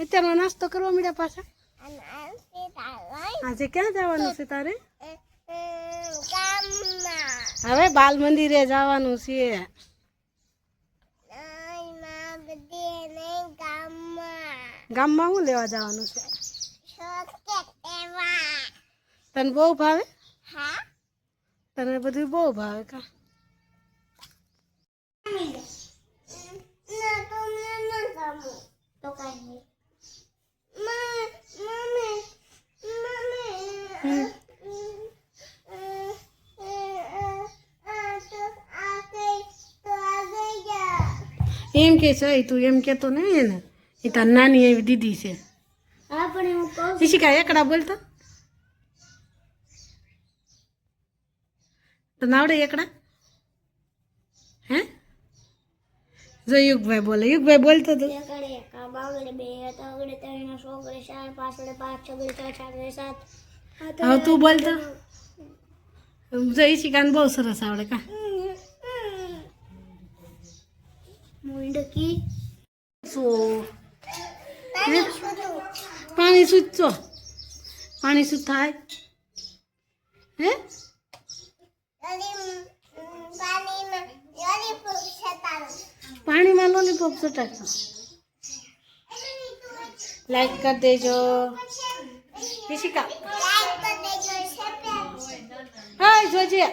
અત્યારમાં નાસ્તો કરવા મળ્યા પાછા. આજે ક્યાં જવાનું છે તારે? હવે બાલ મંદિરે જવાનું છે. ગામમાં શું લેવા જવાનું છે? તને બહુ ભાવે? તને બધું બહુ ભાવે કા? એમ કે છે તું એમ કેતો નહીં ને, એ તાર નાની એવી દીદી છે. શિશિકા એકડા બોલતો તને આવડે એકડા? હે જો યુગભાઈ બોલે. યુગભાઈ બોલતો તો હવે તું બોલતો. જો ઈશિકાને બહુ સરસ આવડે કા? પાણી સૂચો. પાણી શું થાય? હે પાણીમાં લોલીપોપ ચટાડશો. લાઈક કરી દેજો ઈશિકા. હા જોજે.